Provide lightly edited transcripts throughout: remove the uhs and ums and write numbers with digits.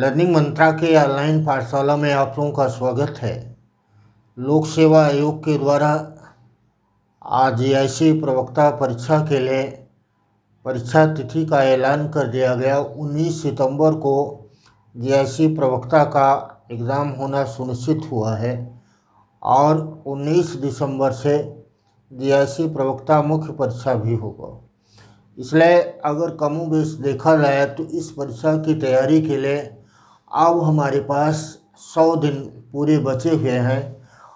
Learning मंत्रा के online पाठशाला में आप लोगों का स्वागत है। लोक सेवा आयोग के द्वारा आज जीआईसी प्रवक्ता परीक्षा के लिए परीक्षा तिथि का ऐलान कर दिया गया। 19 सितंबर को जीआईसी प्रवक्ता का एग्ज़ाम होना सुनिश्चित हुआ है और 19 दिसंबर से जीआईसी प्रवक्ता मुख्य परीक्षा भी होगा। इसलिए अगर कमोबेश देखा जाए तो इस परीक्षा की तैयारी के लिए अब हमारे पास 100 दिन पूरे बचे हुए हैं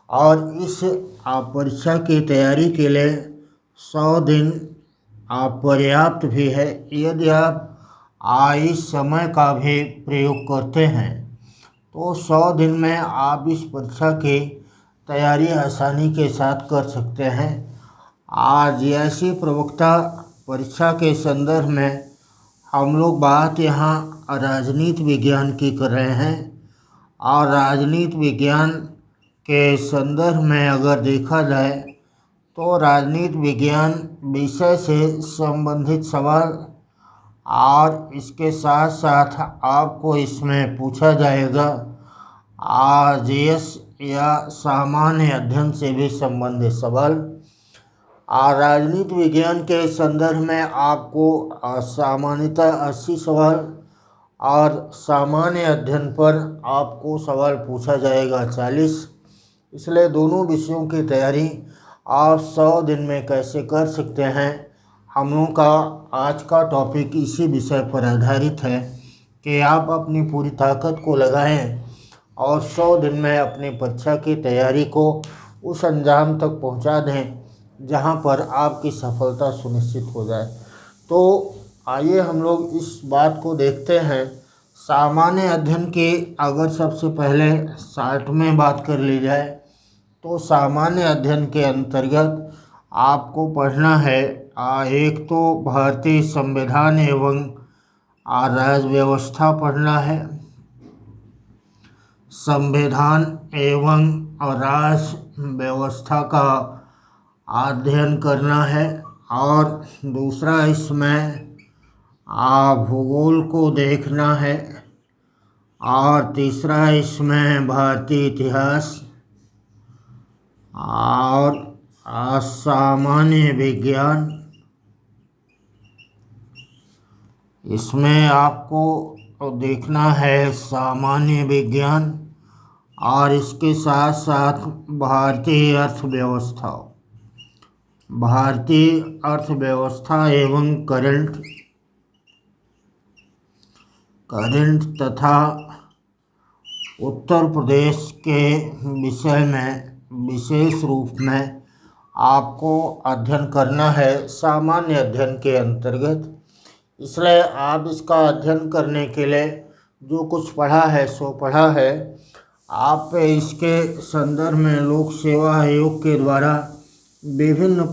और इस परीक्षा की तैयारी के लिए 100 दिन पर्याप्त भी है। यदि आप इस समय का भी प्रयोग करते हैं तो 100 दिन में आप इस परीक्षा की तैयारी आसानी के साथ कर सकते हैं। आज जीआईसी प्रवक्ता परीक्षा के संदर्भ में हम लोग बात यहाँ राजनीति विज्ञान की कर रहे हैं और राजनीति विज्ञान के संदर्भ में अगर देखा जाए तो राजनीति विज्ञान विषय से संबंधित सवाल और इसके साथ साथ आपको इसमें पूछा जाएगा आरजीएस या सामान्य अध्ययन से भी संबंधित सवाल। राजनीति विज्ञान के संदर्भ में आपको सामान्यतः 80 सवाल और सामान्य अध्ययन पर आपको सवाल पूछा जाएगा 40। इसलिए दोनों विषयों की तैयारी आप 100 दिन में कैसे कर सकते हैं, हम लोगों का आज का टॉपिक इसी विषय पर आधारित है कि आप अपनी पूरी ताकत को लगाएं और 100 दिन में अपनी परीक्षा की तैयारी को उस अंजाम तक पहुंचा दें जहां पर आपकी सफलता सुनिश्चित हो जाए। तो आइए हम लोग इस बात को देखते हैं। सामान्य अध्ययन की अगर सबसे पहले शॉर्ट में बात कर ली जाए तो सामान्य अध्ययन के अंतर्गत आपको पढ़ना है एक तो भारतीय संविधान एवं राज्य व्यवस्था पढ़ना है, संविधान एवं राज्य व्यवस्था का अध्ययन करना है और दूसरा इसमें भूगोल को देखना है और तीसरा इसमें भारतीय इतिहास और सामान्य विज्ञान। इसमें आपको देखना है सामान्य विज्ञान और इसके साथ साथ भारतीय अर्थव्यवस्था एवं करंट तथा उत्तर प्रदेश के विषय में विशेष रूप में आपको अध्ययन करना है सामान्य अध्ययन के अंतर्गत। इसलिए आप इसका अध्ययन करने के लिए जो कुछ पढ़ा है सो पढ़ा है। आप इसके संदर्भ में लोक सेवा आयोग के द्वारा विभिन्न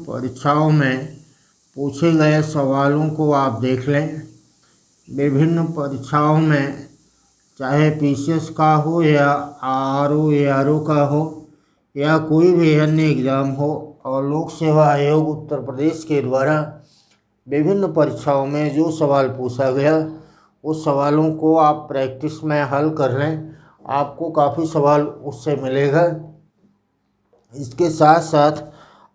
परीक्षाओं में पूछे गए सवालों को आप देख लें। विभिन्न परीक्षाओं में चाहे पीसीएस का हो या आरओ का हो या कोई भी अन्य एग्ज़ाम हो, और लोक सेवा आयोग उत्तर प्रदेश के द्वारा विभिन्न परीक्षाओं में जो सवाल पूछा गया उस सवालों को आप प्रैक्टिस में हल कर लें, आपको काफ़ी सवाल उससे मिलेगा। इसके साथ साथ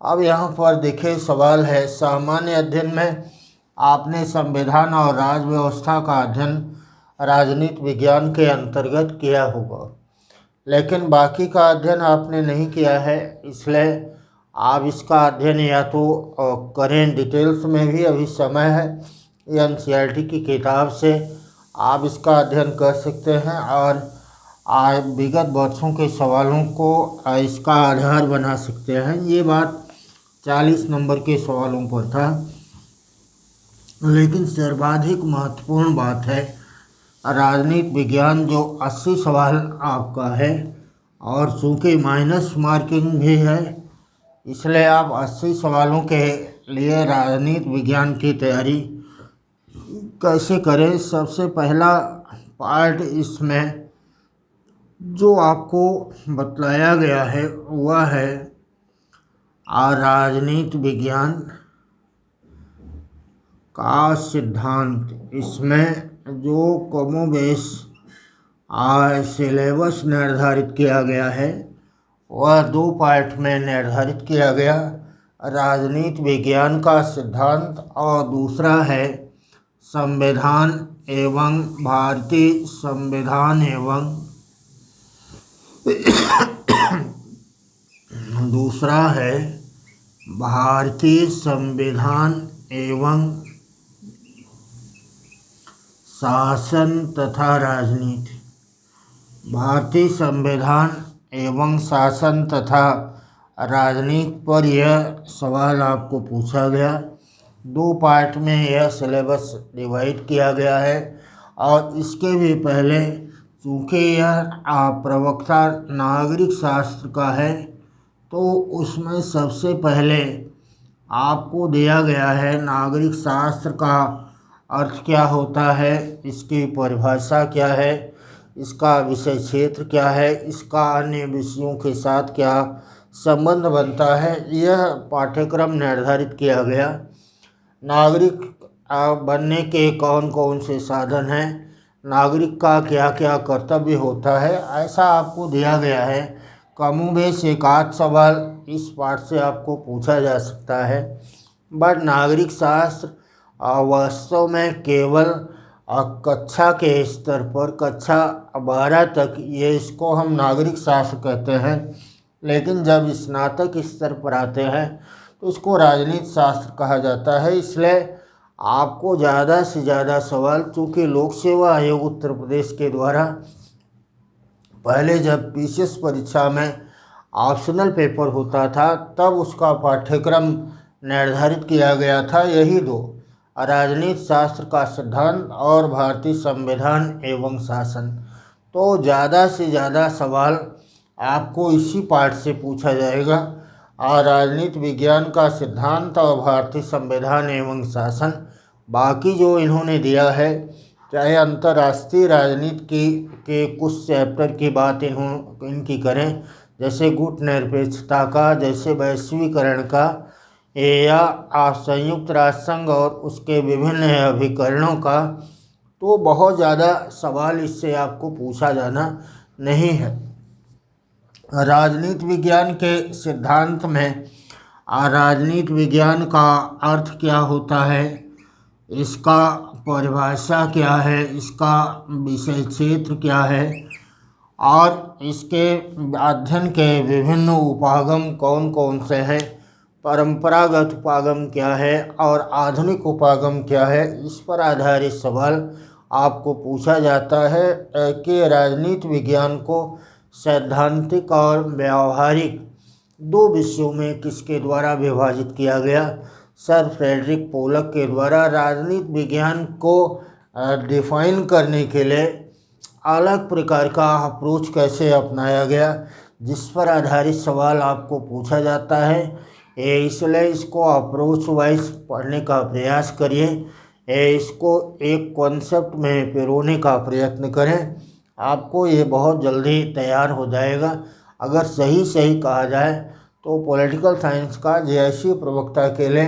अब यहाँ पर देखें सवाल है सामान्य अध्ययन में आपने संविधान और राज्य व्यवस्था का अध्ययन राजनीति विज्ञान के अंतर्गत किया होगा, लेकिन बाकी का अध्ययन आपने नहीं किया है। इसलिए आप इसका अध्ययन या तो करें डिटेल्स में भी अभी समय है, एनसीईआरटी की किताब से आप इसका अध्ययन कर सकते हैं और विगत वर्षों के सवालों को इसका आधार बना सकते हैं। ये बात 40 नंबर के सवालों पर था, लेकिन सर्वाधिक महत्वपूर्ण बात है राजनीति विज्ञान जो 80 सवाल आपका है और चूँकि माइनस मार्किंग भी है, इसलिए आप 80 सवालों के लिए राजनीति विज्ञान की तैयारी कैसे करें। सबसे पहला पार्ट इसमें जो आपको बतलाया गया है वह है राजनीति विज्ञान का सिद्धांत। इसमें जो कमोबेश सिलेबस निर्धारित किया गया है वह दो पार्ट में निर्धारित किया गया। राजनीति विज्ञान का सिद्धांत और दूसरा है संविधान एवं भारतीय संविधान एवं दूसरा है भारतीय संविधान एवं शासन तथा राजनीति। भारतीय संविधान एवं शासन तथा राजनीति पर यह सवाल आपको पूछा गया। दो पार्ट में यह सिलेबस डिवाइड किया गया है। और इसके भी पहले चूँकि यह प्रवक्ता नागरिक शास्त्र का है तो उसमें सबसे पहले आपको दिया गया है नागरिक शास्त्र का अर्थ क्या होता है, इसकी परिभाषा क्या है, इसका विषय क्षेत्र क्या है, इसका अन्य विषयों के साथ क्या संबंध बनता है, यह पाठ्यक्रम निर्धारित किया गया। नागरिक बनने के कौन कौन से साधन हैं, नागरिक का क्या क्या कर्तव्य होता है, ऐसा आपको दिया गया है। कमोबेश एक आध सवाल इस पाठ से आपको पूछा जा सकता है। बट नागरिक शास्त्र वास्तव में केवल कक्षा के स्तर पर कक्षा 12 तक ये इसको हम नागरिक शास्त्र कहते हैं, लेकिन जब स्नातक स्तर पर आते हैं तो इसको राजनीति शास्त्र कहा जाता है। इसलिए आपको ज़्यादा से ज़्यादा सवाल, चूँकि लोक सेवा आयोग उत्तर प्रदेश के द्वारा पहले जब पीसीएस परीक्षा में ऑप्शनल पेपर होता था तब उसका पाठ्यक्रम निर्धारित किया गया था यही दो, राजनीति शास्त्र का सिद्धांत और भारतीय संविधान एवं शासन। तो ज़्यादा से ज़्यादा सवाल आपको इसी पाठ से पूछा जाएगा। और राजनीति विज्ञान का सिद्धांत और भारतीय संविधान एवं शासन, बाकी जो इन्होंने दिया है, चाहे अंतर्राष्ट्रीय राजनीति के कुछ चैप्टर की बात इनकी करें, जैसे गुट निरपेक्षता का, जैसे वैश्वीकरण का, या संयुक्त राष्ट्र संघ और उसके विभिन्न अभिकरणों का, तो बहुत ज़्यादा सवाल इससे आपको पूछा जाना नहीं है। राजनीति विज्ञान के सिद्धांत में राजनीति विज्ञान का अर्थ क्या होता है, इसका परिभाषा क्या है, इसका विषय क्षेत्र क्या है, और इसके अध्ययन के विभिन्न उपागम कौन कौन से हैं, परंपरागत उपागम क्या है और आधुनिक उपागम क्या है, इस पर आधारित सवाल आपको पूछा जाता है कि राजनीति विज्ञान को सैद्धांतिक और व्यावहारिक दो विषयों में किसके द्वारा विभाजित किया गया। सर फ्रेडरिक पोलक के द्वारा राजनीति विज्ञान को डिफाइन करने के लिए अलग प्रकार का अप्रोच कैसे अपनाया गया, जिस पर आधारित सवाल आपको पूछा जाता है। इसलिए इसको अप्रोच वाइज पढ़ने का प्रयास करिए, इसको एक कॉन्सेप्ट में पिरोने का प्रयत्न करें, आपको ये बहुत जल्दी तैयार हो जाएगा। अगर सही कहा जाए तो पॉलिटिकल साइंस का जेआईसी प्रवक्ता के लिए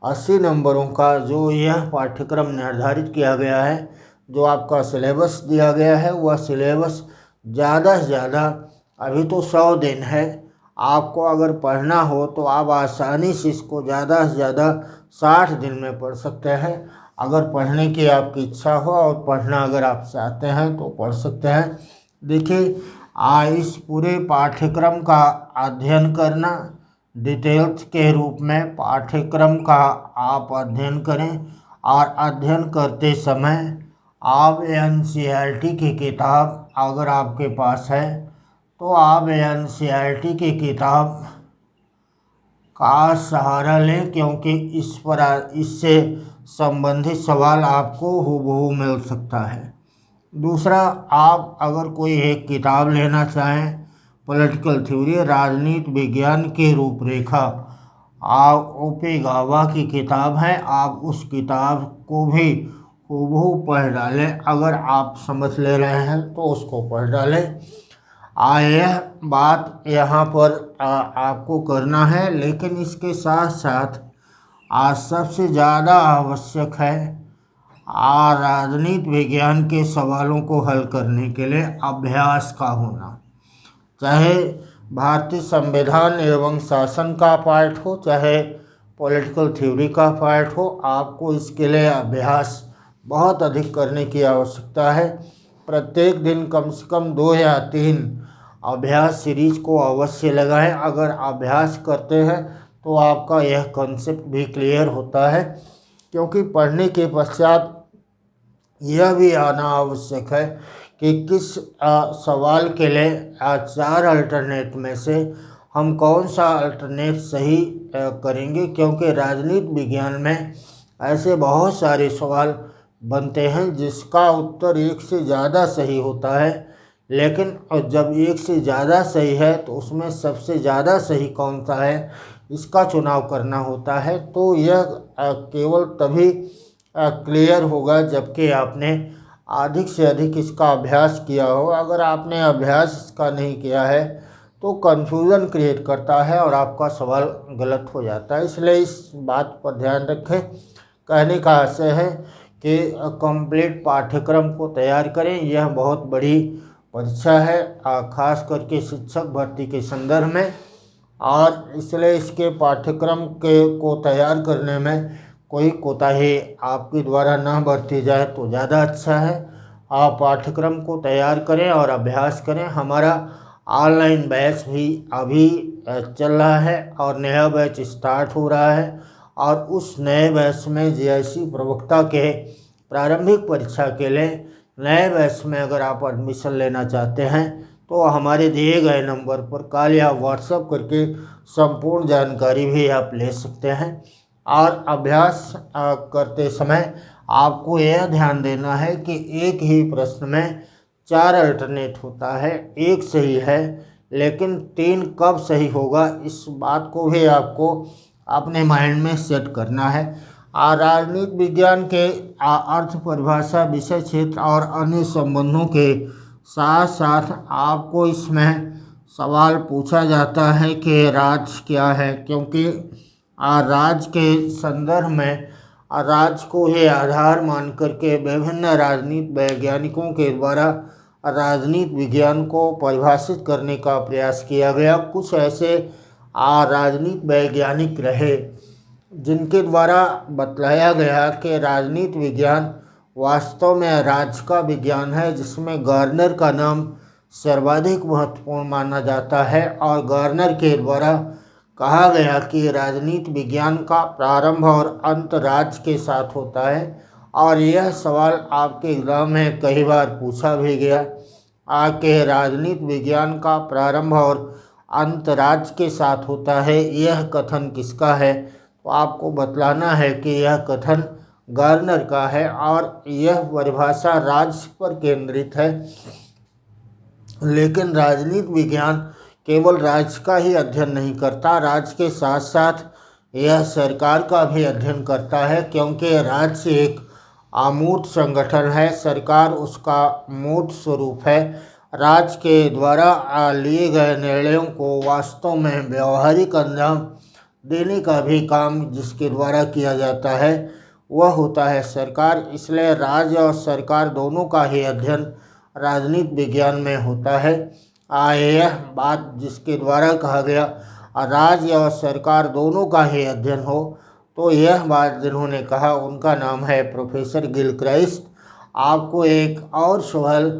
80 नंबरों का जो यह पाठ्यक्रम निर्धारित किया गया है, जो आपका सिलेबस दिया गया है, वह सिलेबस ज़्यादा से ज़्यादा, अभी तो 100 दिन है, आपको अगर पढ़ना हो तो आप आसानी से इसको ज़्यादा से ज़्यादा 60 दिन में पढ़ सकते हैं। अगर पढ़ने की आपकी इच्छा हो और पढ़ना अगर आप चाहते हैं तो पढ़ सकते हैं। देखिए, इस पूरे पाठ्यक्रम का अध्ययन करना, डिटेल्स के रूप में पाठ्यक्रम का आप अध्ययन करें, और अध्ययन करते समय आप एनसीईआरटी की किताब अगर आपके पास है तो आप एनसीईआरटी की किताब का सहारा लें, क्योंकि इससे संबंधित सवाल आपको हूबहू मिल सकता है। दूसरा, आप अगर कोई एक किताब लेना चाहें, पॉलिटिकल थ्योरी, राजनीति विज्ञान की रूपरेखा, आप ओपी गावा की किताब है, आप उस किताब को भी हूबहू पढ़ डालें। अगर आप समझ ले रहे हैं तो उसको पढ़ डालें। यह बात यहाँ पर आपको करना है, लेकिन इसके साथ साथ आज सबसे ज़्यादा आवश्यक है राजनीति विज्ञान के सवालों को हल करने के लिए अभ्यास का होना। चाहे भारतीय संविधान एवं शासन का पार्ट हो, चाहे पॉलिटिकल थ्योरी का पार्ट हो, आपको इसके लिए अभ्यास बहुत अधिक करने की आवश्यकता है। प्रत्येक दिन कम से कम 2 या 3 अभ्यास सीरीज को अवश्य लगाएं। अगर अभ्यास करते हैं तो आपका यह कॉन्सेप्ट भी क्लियर होता है, क्योंकि पढ़ने के पश्चात यह भी आना आवश्यक है कि किस सवाल के लिए 4 अल्टरनेट में से हम कौन सा अल्टरनेट सही करेंगे, क्योंकि राजनीति विज्ञान में ऐसे बहुत सारे सवाल बनते हैं जिसका उत्तर एक से ज़्यादा सही होता है, लेकिन जब एक से ज़्यादा सही है तो उसमें सबसे ज़्यादा सही कौन सा है इसका चुनाव करना होता है। तो यह केवल तभी क्लियर होगा जबकि आपने अधिक से अधिक इसका अभ्यास किया हो। अगर आपने अभ्यास इसका नहीं किया है तो कन्फ्यूज़न क्रिएट करता है और आपका सवाल गलत हो जाता है। इसलिए इस बात पर ध्यान रखें। कहने का आशय है कि कंप्लीट पाठ्यक्रम को तैयार करें। यह बहुत बड़ी परीक्षा है, खास करके शिक्षक भर्ती के संदर्भ में, और इसलिए इसके पाठ्यक्रम को तैयार करने में कोई कोताही आपके द्वारा ना बरती जाए तो ज़्यादा अच्छा है। आप पाठ्यक्रम को तैयार करें और अभ्यास करें। हमारा ऑनलाइन बैच भी अभी चल रहा है और नया बैच स्टार्ट हो रहा है, और उस नए बैच में जीआईसी प्रवक्ता के प्रारंभिक परीक्षा के लिए नए बैच में अगर आप एडमिशन लेना चाहते हैं तो हमारे दिए गए नंबर पर कॉल या व्हाट्सएप करके संपूर्ण जानकारी भी आप ले सकते हैं। और अभ्यास करते समय आपको यह ध्यान देना है कि एक ही प्रश्न में 4 अल्टरनेट होता है, एक सही है, लेकिन 3 कब सही होगा इस बात को भी आपको अपने माइंड में सेट करना है। राजनीति विज्ञान के अर्थ परिभाषा, विषय क्षेत्र और अन्य संबंधों के साथ साथ आपको इसमें सवाल पूछा जाता है कि राज्य क्या है, क्योंकि राज्य के संदर्भ में राज्य को ही आधार मान करके विभिन्न राजनीति वैज्ञानिकों के द्वारा राजनीति विज्ञान को परिभाषित करने का प्रयास किया गया। कुछ ऐसे राजनीति वैज्ञानिक रहे जिनके द्वारा बतलाया गया कि राजनीति विज्ञान वास्तव में राज्य का विज्ञान है, जिसमें गवर्नर का नाम सर्वाधिक महत्वपूर्ण माना जाता है। और गवर्नर के द्वारा कहा गया कि राजनीति विज्ञान का प्रारंभ और अंत राज्य के साथ होता है। और यह सवाल आपके एग्जाम में कई बार पूछा भी गया कि राजनीति विज्ञान का प्रारंभ और अंत राज्य के साथ होता है, यह कथन किसका है? तो आपको बतलाना है कि यह कथन गार्नर का है और यह परिभाषा राज्य पर केंद्रित है। लेकिन राजनीति विज्ञान केवल राज्य का ही अध्ययन नहीं करता, राज्य के साथ साथ यह सरकार का भी अध्ययन करता है, क्योंकि राज्य एक अमूर्त संगठन है, सरकार उसका मूर्त स्वरूप है। राज्य के द्वारा लिए गए निर्णयों को वास्तव में व्यवहारिक अंजाम देने का भी काम जिसके द्वारा किया जाता है वह होता है सरकार। इसलिए राज्य और सरकार दोनों का ही अध्ययन राजनीति विज्ञान में होता है। यह बात जिसके द्वारा कहा गया राज्य और सरकार दोनों का ही अध्ययन हो, तो यह बात जिन्होंने कहा उनका नाम है प्रोफेसर गिलक्राइस्ट। आपको एक और सवाल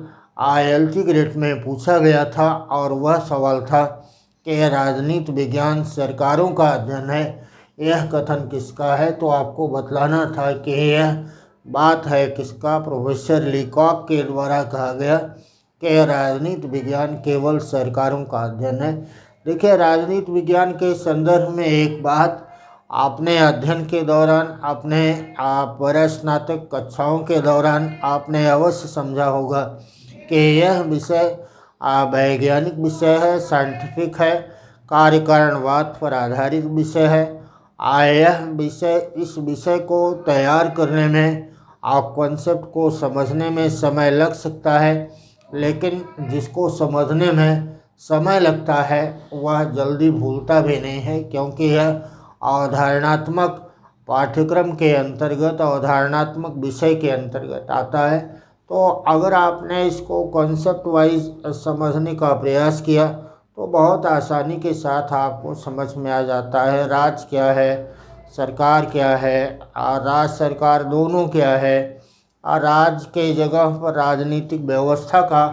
IIT ग्रेड में पूछा गया था और वह सवाल था कि राजनीति विज्ञान सरकारों का अध्ययन है, यह कथन किसका है? तो आपको बतलाना था कि यह बात है किसका, प्रोफेसर लीकॉक के द्वारा कहा गया कि राजनीति विज्ञान केवल सरकारों का अध्ययन है। देखिए, राजनीति विज्ञान के संदर्भ में एक बात आपने अध्ययन के दौरान, अपने परास्नातक कक्षाओं के दौरान आपने अवश्य समझा होगा कि यह विषय वैज्ञानिक विषय है, साइंटिफिक है, कार्यकारणवाद पर आधारित विषय है। यह विषय, इस विषय को तैयार करने में आप कॉन्सेप्ट को समझने में समय लग सकता है, लेकिन जिसको समझने में समय लगता है वह जल्दी भूलता भी नहीं है, क्योंकि यह अवधारणात्मक पाठ्यक्रम के अंतर्गत अवधारणात्मक विषय के अंतर्गत आता है। तो अगर आपने इसको कॉन्सेप्ट वाइज समझने का प्रयास किया तो बहुत आसानी के साथ आपको समझ में आ जाता है राज्य क्या है, सरकार क्या है, और राज्य सरकार दोनों क्या है, और राज्य के जगह पर राजनीतिक व्यवस्था का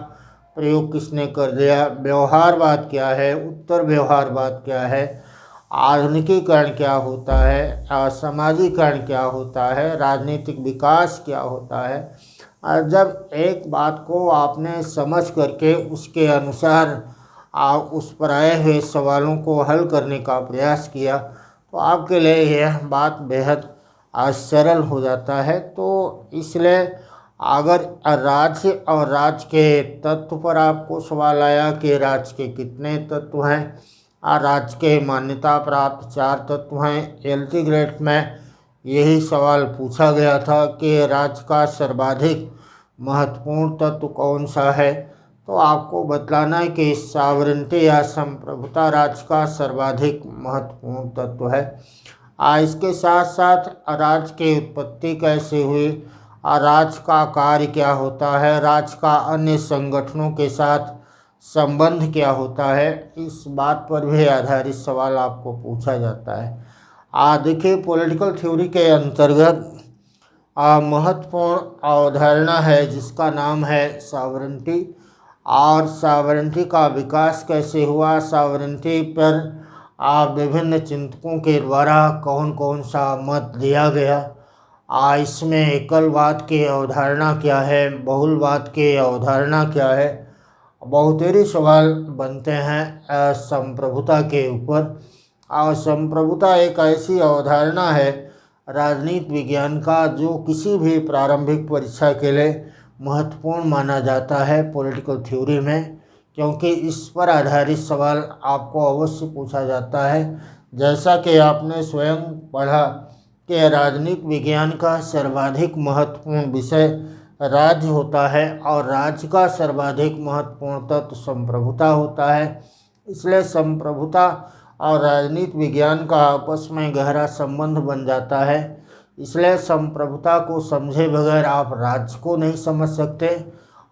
प्रयोग किसने कर दिया, व्यवहारवाद क्या है, उत्तर व्यवहारवाद क्या है, आधुनिकीकरण क्या होता है, समाजीकरण क्या होता है, राजनीतिक विकास क्या होता है। और जब एक बात को आपने समझ करके उसके अनुसार उस पर आए हुए सवालों को हल करने का प्रयास किया तो आपके लिए यह बात बेहद सरल हो जाता है। तो इसलिए अगर राज्य और राज्य के तत्व पर आपको सवाल आया कि राज्य के कितने तत्व हैं, राज्य के मान्यता प्राप्त 4 तत्व हैं, 11th ग्रेड में यही सवाल पूछा गया था कि राज्य का सर्वाधिक महत्वपूर्ण तत्व कौन सा है। तो आपको बतलाना है कि सॉवरेनिटी या संप्रभुता राज्य का सर्वाधिक महत्वपूर्ण तत्व है। इसके साथ साथ राज्य की उत्पत्ति कैसे हुई, राज्य का कार्य क्या होता है, राज्य का अन्य संगठनों के साथ संबंध क्या होता है, इस बात पर भी आधारित सवाल आपको पूछा जाता है। देखिए पॉलिटिकल थ्योरी के अंतर्गत महत्वपूर्ण अवधारणा है जिसका नाम है सॉवरेनिटी। और सॉवरेनिटी का विकास कैसे हुआ, सॉवरेनिटी पर विभिन्न चिंतकों के द्वारा कौन कौन सा मत दिया गया, इसमें एकलवाद की अवधारणा क्या है, बहुलवाद की अवधारणा क्या है, बहुतेरे सवाल बनते हैं संप्रभुता के ऊपर। और संप्रभुता एक ऐसी अवधारणा है राजनीति विज्ञान का जो किसी भी प्रारंभिक परीक्षा के लिए महत्वपूर्ण माना जाता है पॉलिटिकल थ्योरी में, क्योंकि इस पर आधारित सवाल आपको अवश्य पूछा जाता है। जैसा कि आपने स्वयं पढ़ा कि राजनीति विज्ञान का सर्वाधिक महत्वपूर्ण विषय राज्य होता है और राज्य का सर्वाधिक महत्वपूर्ण तत्व संप्रभुता होता है। इसलिए संप्रभुता और राजनीति विज्ञान का आपस में गहरा संबंध बन जाता है। इसलिए संप्रभुता को समझे बगैर आप राज्य को नहीं समझ सकते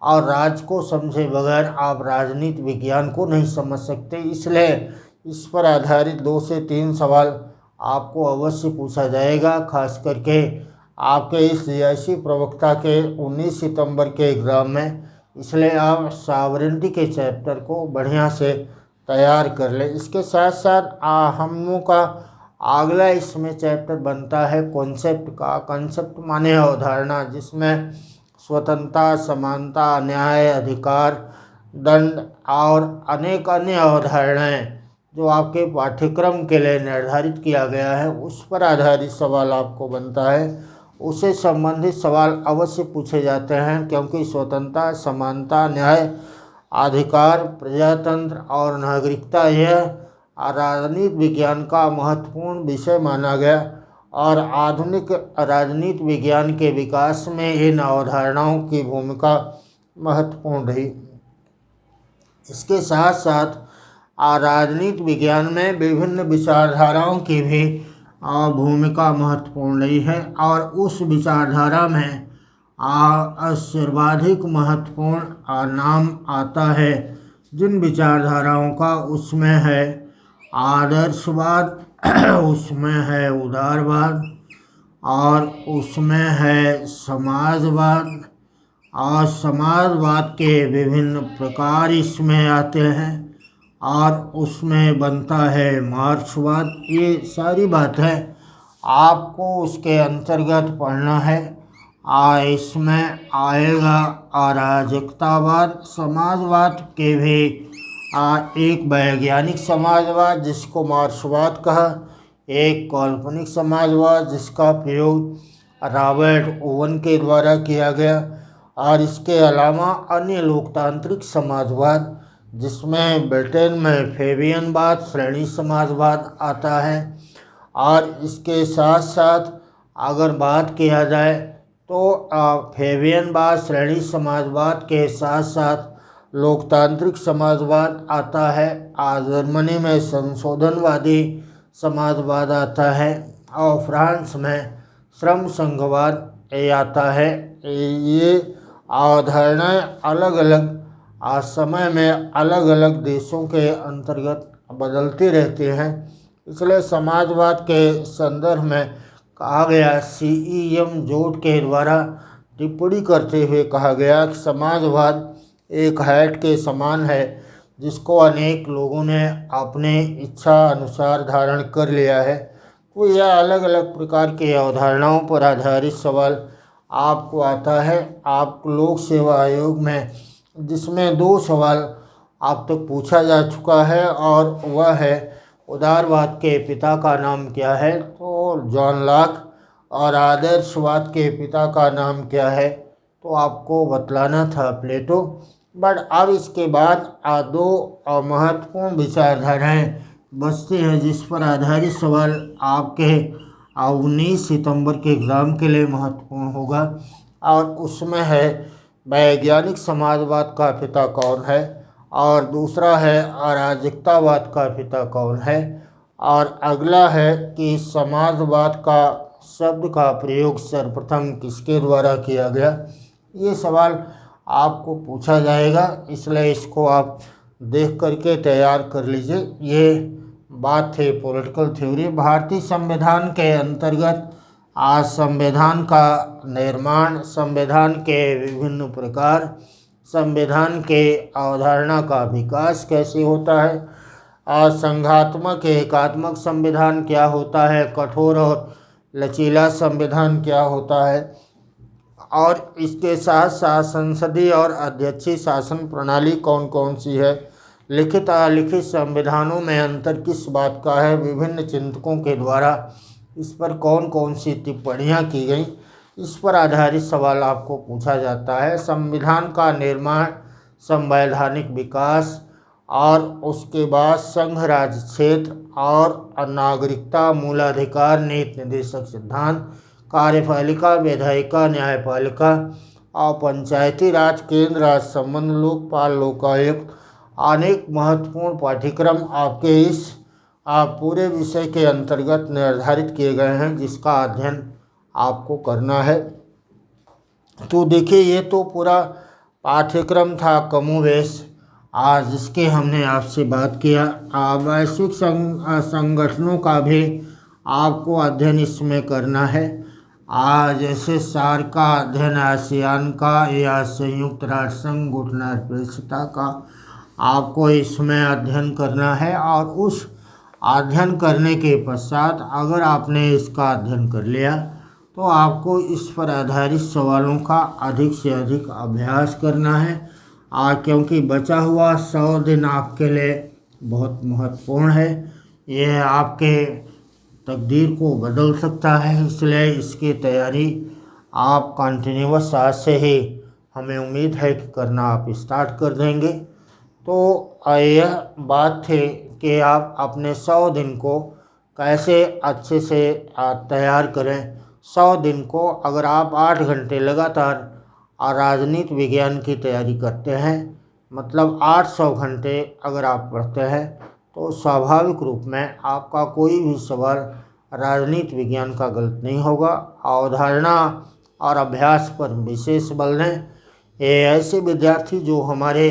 और राज्य को समझे बगैर आप राजनीति विज्ञान को नहीं समझ सकते। इसलिए इस पर आधारित 2 से 3 सवाल आपको अवश्य पूछा जाएगा, खास करके आपके इस जीआईसी प्रवक्ता के 19 सितंबर के एग्ज़ाम में। इसलिए आप सॉवरेनिटी के चैप्टर को बढ़िया से तैयार कर ले। इसके साथ साथ हम लोगों का अगला इसमें चैप्टर बनता है कॉन्सेप्ट का। कॉन्सेप्ट माने अवधारणा, जिसमें स्वतंत्रता, समानता, न्याय, अधिकार, दंड और अनेक अन्य अवधारणाएं जो आपके पाठ्यक्रम के लिए निर्धारित किया गया है उस पर आधारित सवाल आपको बनता है। उससे संबंधित सवाल अवश्य पूछे जाते हैं, क्योंकि स्वतंत्रता, समानता, न्याय, अधिकार, प्रजातंत्र और नागरिकता यह राजनीति विज्ञान का महत्वपूर्ण विषय माना गया और आधुनिक राजनीति विज्ञान के विकास में इन अवधारणाओं की भूमिका महत्वपूर्ण रही। इसके साथ साथ राजनीति विज्ञान में विभिन्न विचारधाराओं की भी भूमिका महत्वपूर्ण रही है और उस विचारधारा में सर्वाधिक महत्वपूर्ण नाम आता है जिन विचारधाराओं का, उसमें है आदर्शवाद, उसमें है उदारवाद और उसमें है समाजवाद। और समाजवाद के विभिन्न प्रकार इसमें आते हैं और उसमें बनता है मार्क्सवाद। ये सारी बातें आपको उसके अंतर्गत पढ़ना है। इसमें आएगा अराजकतावाद। समाजवाद के भी एक वैज्ञानिक समाजवाद जिसको मार्क्सवाद कहा, एक काल्पनिक समाजवाद जिसका प्रयोग रॉबर्ट ओवन के द्वारा किया गया और इसके अलावा अन्य लोकतांत्रिक समाजवाद जिसमें ब्रिटेन में फेबियनवाद, श्रेणी समाजवाद आता है। और इसके साथ साथ अगर बात किया जाए तो फेबियनवाद, श्रेणी समाजवाद के साथ साथ लोकतांत्रिक समाजवाद आता है। जर्मनी में संशोधनवादी समाजवाद आता है और फ्रांस में श्रम संघवाद ये आता है। ये अवधारणाएँ अलग अलग समय में अलग अलग देशों के अंतर्गत बदलती रहती हैं। इसलिए समाजवाद के संदर्भ में कहा गया, CEM जोट के द्वारा टिप्पणी करते हुए कहा गया कि समाजवाद एक हैट के समान है जिसको अनेक लोगों ने अपने इच्छा अनुसार धारण कर लिया है। तो यह अलग अलग प्रकार की अवधारणाओं पर आधारित सवाल आपको आता है। आप लोक सेवा आयोग में जिसमें 2 सवाल आप तक पूछा जा चुका है और वह है उदारवाद के पिता का नाम क्या है, तो जॉन लॉक, और आदर्शवाद के पिता का नाम क्या है, तो आपको बतलाना था प्लेटो। बट अब इसके बाद 2 महत्वपूर्ण विचारधाराएं बचती हैं जिस पर आधारित सवाल आपके 19 सितंबर के एग्ज़ाम के लिए महत्वपूर्ण होगा, और उसमें है वैज्ञानिक समाजवाद का पिता कौन है, और दूसरा है अराजकतावाद का पिता कौन है, और अगला है कि समाजवाद का शब्द का प्रयोग सर्वप्रथम किसके द्वारा किया गया। ये सवाल आपको पूछा जाएगा, इसलिए इसको आप देख करके तैयार कर लीजिए। ये बात थी पॉलिटिकल थ्योरी। भारतीय संविधान के अंतर्गत आज संविधान का निर्माण, संविधान के विभिन्न प्रकार, संविधान के अवधारणा का विकास कैसे होता है, और संघात्मक एकात्मक संविधान क्या होता है, कठोर और लचीला संविधान क्या होता है, और इसके साथ साथ संसदीय और अध्यक्षीय शासन प्रणाली कौन कौन सी है, लिखित अलिखित संविधानों में अंतर किस बात का है, विभिन्न चिंतकों के द्वारा इस पर कौन कौन सी टिप्पणियाँ की गई, इस पर आधारित सवाल आपको पूछा जाता है। संविधान का निर्माण, संवैधानिक विकास, और उसके बाद संघ राज्य क्षेत्र और नागरिकता, मूलाधिकार, नीति निर्देशक सिद्धांत, कार्यपालिका, विधायिका, न्यायपालिका और पंचायती राज, केंद्र राज संबंध, लोकपाल, लोकायुक्त, अनेक महत्वपूर्ण पाठ्यक्रम आपके इस पूरे विषय के अंतर्गत निर्धारित किए गए हैं जिसका अध्ययन आपको करना है। तो देखिए, ये तो पूरा पाठ्यक्रम था कमोवेश आज जिसके हमने आपसे बात किया। वैश्विक संगठनों का भी आपको अध्ययन इसमें करना है। जैसे सार्क का अध्ययन, आसियान का या संयुक्त राष्ट्र संघ घुटना परिषदा का आपको इसमें अध्ययन करना है। और उस अध्ययन करने के पश्चात अगर आपने इसका अध्ययन कर लिया तो आपको इस पर आधारित सवालों का अधिक से अधिक अभ्यास करना है, क्योंकि बचा हुआ 100 दिन आपके लिए बहुत महत्वपूर्ण है। यह आपके तकदीर को बदल सकता है, इसलिए इसकी तैयारी आप कंटिन्यूअस आज से ही हमें उम्मीद है कि करना आप स्टार्ट कर देंगे। तो यह बात थी कि आप अपने 100 दिन को कैसे अच्छे से तैयार करें। 100 दिन को अगर आप 8 घंटे लगातार राजनीति विज्ञान की तैयारी करते हैं, मतलब 800 घंटे अगर आप पढ़ते हैं, तो स्वाभाविक रूप में आपका कोई भी सवाल राजनीति विज्ञान का गलत नहीं होगा। अवधारणा और अभ्यास पर विशेष बल दें। ये ऐसे विद्यार्थी जो हमारे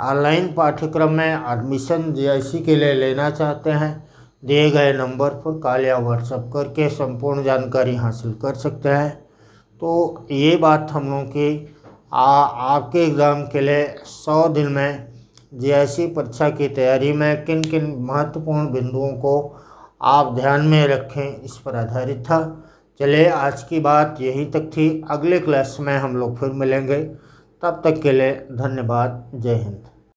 ऑनलाइन पाठ्यक्रम में एडमिशन GIC के लिए लेना चाहते हैं, दिए गए नंबर पर कॉल या व्हाट्सएप करके संपूर्ण जानकारी हासिल कर सकते हैं। तो ये बात हम लोगों की आपके एग्ज़ाम के लिए 100 दिन में GIC परीक्षा की तैयारी में किन किन महत्वपूर्ण बिंदुओं को आप ध्यान में रखें, इस पर आधारित था। चलिए, आज की बात यहीं तक थी। अगले क्लास में हम लोग फिर मिलेंगे। तब तक के लिए धन्यवाद। जय हिंद।